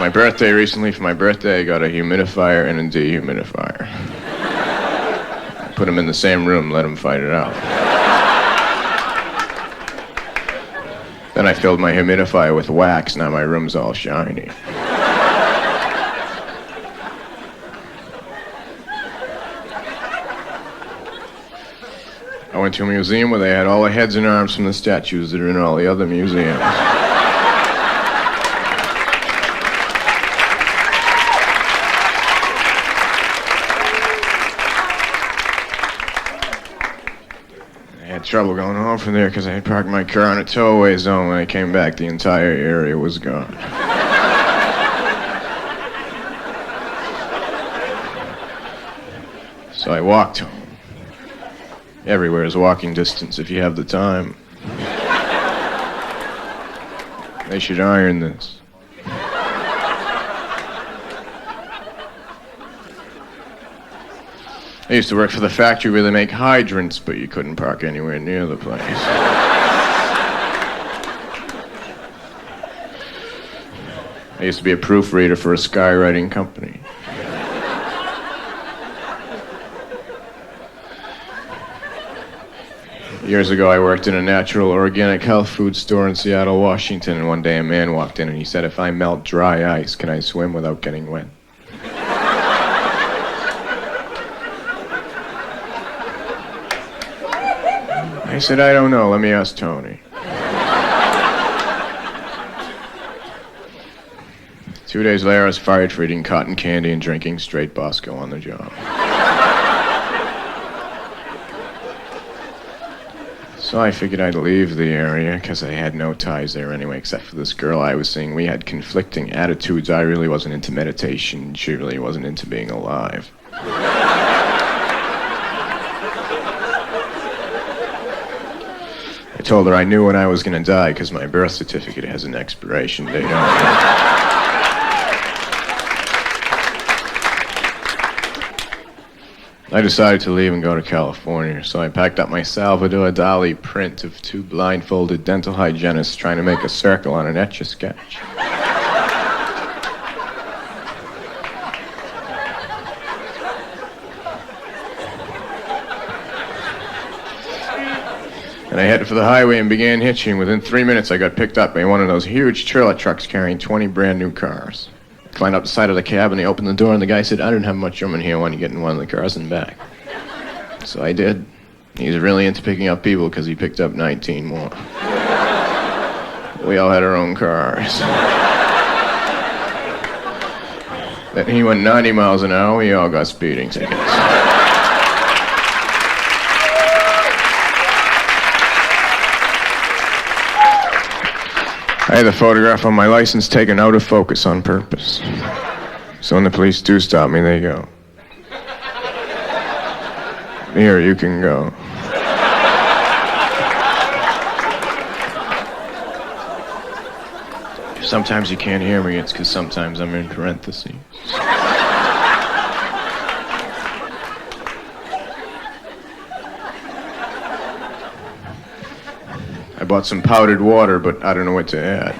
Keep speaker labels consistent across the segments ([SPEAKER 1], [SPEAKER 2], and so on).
[SPEAKER 1] my birthday recently. For my birthday, I got a humidifier and a dehumidifier. Put them in the same room, let them fight it out. Then I filled my humidifier with wax. Now my room's all shiny. I went to a museum where they had all the heads and arms from the statues that are in all the other museums. I had trouble going home from there because I had parked my car in a tow-away zone. When I came back, the entire area was gone. So I walked home. Everywhere is walking distance if you have the time. They should iron this. I used to work for the factory where they make hydrants, but you couldn't park anywhere near the place. I used to be a proofreader for a skywriting company. Years ago, I worked in a natural organic health food store in Seattle, Washington, and one day a man walked in and he said, "If I melt dry ice, can I swim without getting wet?" I said, "I don't know. Let me ask Tony." 2 days later, I was fired for eating cotton candy and drinking straight Bosco on the job. So I figured I'd leave the area because I had no ties there anyway, except for this girl I was seeing. We had conflicting attitudes. I really wasn't into meditation. She really wasn't into being alive. I told her I knew when I was going to die because my birth certificate has an expiration date on it. I decided to leave and go to California, so I packed up my Salvador Dali print of two blindfolded dental hygienists trying to make a circle on an Etch-a-Sketch. And I headed for the highway and began hitching. Within 3 minutes, I got picked up by one of those huge trailer trucks carrying 20 brand new cars. Climbed up the side of the cab and he opened the door and the guy said, "I don't have much room in here. Why don't you get in one of the cars and back?" So I did. He's really into picking up people because he picked up 19 more. We all had our own cars. Then he went 90 miles an hour. We all got speeding tickets. I had the photograph on my license taken out of focus on purpose. So when the police do stop me, they go, "Here, you can go." If sometimes you can't hear me, it's because sometimes I'm in parentheses. I bought some powdered water, but I don't know what to add.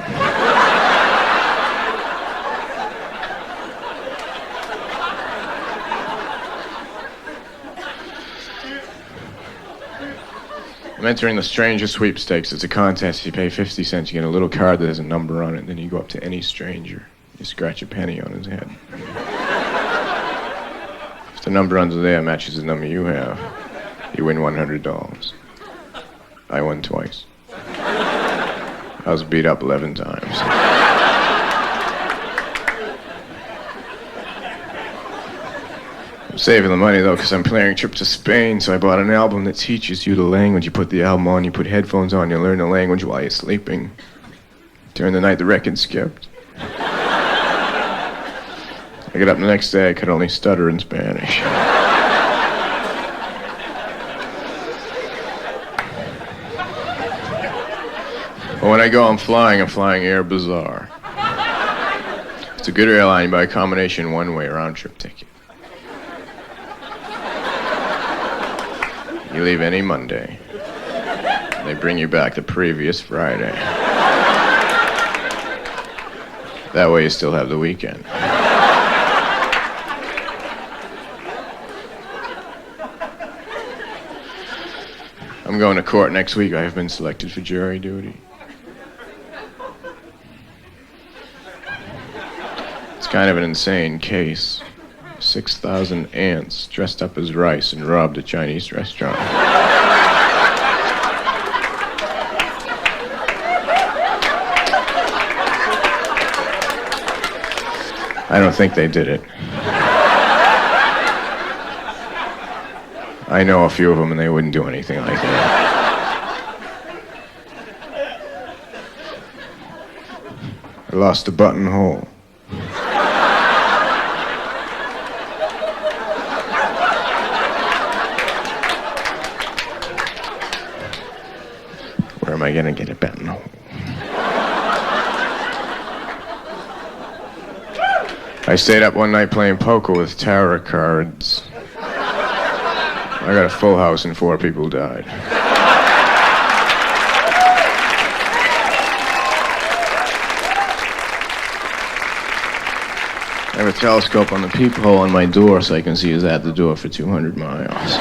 [SPEAKER 1] I'm entering the Stranger Sweepstakes. It's a contest. You pay 50 cents, you get a little card that has a number on it, then you go up to any stranger. You scratch a penny on his head. If the number under there matches the number you have, you win $100. I won twice. I was beat up 11 times. I'm saving the money, though, because I'm planning a trip to Spain, so I bought an album that teaches you the language. You put the album on, you put headphones on, you learn the language while you're sleeping. During the night, the record skipped. I got up the next day, I could only stutter in Spanish. But when I go, I'm flying Air Bazaar. It's a good airline, by a combination one-way round-trip ticket. You leave any Monday. They bring you back the previous Friday. That way you still have the weekend. I'm going to court next week. I have been selected for jury duty. It's kind of an insane case. 6,000 ants dressed up as rice and robbed a Chinese restaurant. I don't think they did it. I know a few of them, and they wouldn't do anything like that. I lost a buttonhole. Where am I gonna get a buttonhole? I stayed up one night playing poker with tarot cards. I got a full house and 4 people died. I have a telescope on the peephole on my door so I can see who's at the door for 200 miles.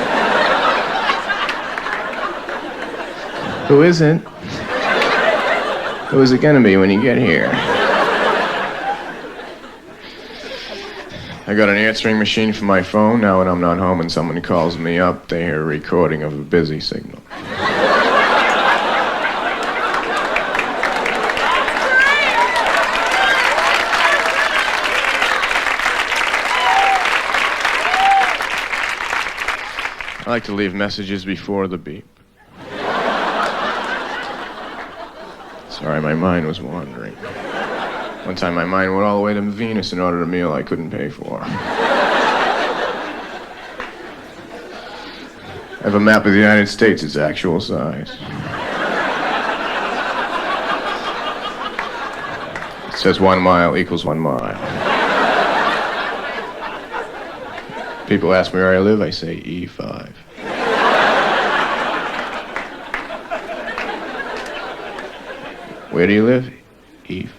[SPEAKER 1] Who isn't? Who is it gonna be when you get here? I got an answering machine for my phone. Now when I'm not home and someone calls me up, they hear a recording of a busy signal. I like to leave messages before the beep. Sorry, my mind was wandering. One time my mind went all the way to Venus and ordered a meal I couldn't pay for. I have a map of the United States, its actual size. It says 1 mile equals 1 mile. People ask me where I live, I say E5. Where do you live? E5.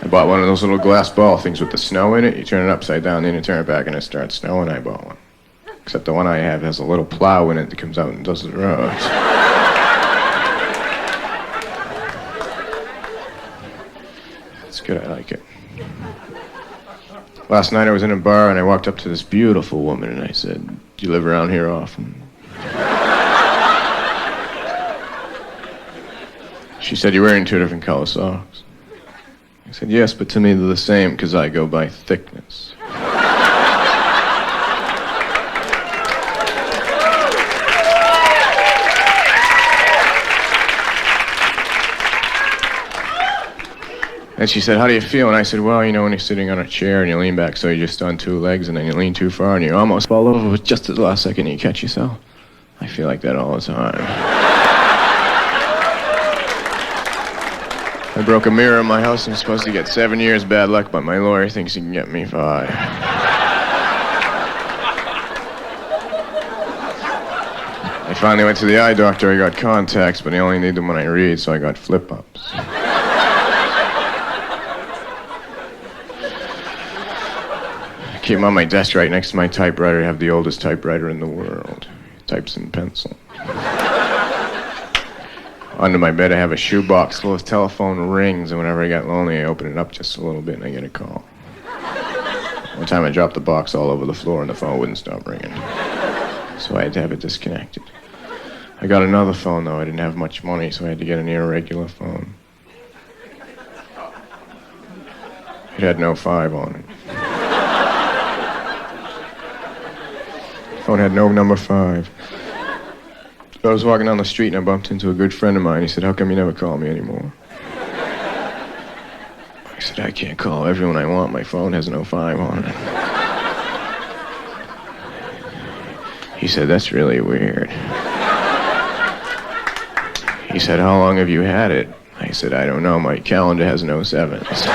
[SPEAKER 1] I bought one of those little glass ball things with the snow in it. You turn it upside down, then you turn it back and it starts snowing. I bought one. Except the one I have has a little plow in it that comes out and does the roads. It's good, I like it. Last night I was in a bar and I walked up to this beautiful woman and I said, "Do you live around here often?" She said, "You're wearing 2 different color socks." I said, "Yes, but to me they're the same because I go by thickness." And she said, "How do you feel?" And I said, "Well, you know, when you're sitting on a chair and you lean back so you're just on 2 legs and then you lean too far and you almost fall over, but just at the last second you catch yourself. I feel like that all the time." I broke a mirror in my house. I'm supposed to get 7 years bad luck, but my lawyer thinks he can get me 5. I finally went to the eye doctor. I got contacts, but I only need them when I read, so I got flip-ups. I keep them on my desk right next to my typewriter. I have the oldest typewriter in the world. It types in pencil. Under my bed, I have a shoebox full of telephone rings, and whenever I get lonely, I open it up just a little bit and I get a call. One time I dropped the box all over the floor and the phone wouldn't stop ringing. So I had to have it disconnected. I got another phone, though. I didn't have much money, so I had to get an irregular phone. It had no 5 on it. The phone had no number 5. I was walking down the street and I bumped into a good friend of mine. He said, "How come you never call me anymore?" I said, "I can't call everyone I want. My phone has no 5 on it." He said, "That's really weird." He said, "How long have you had it?" I said, "I don't know. My calendar has no 7s."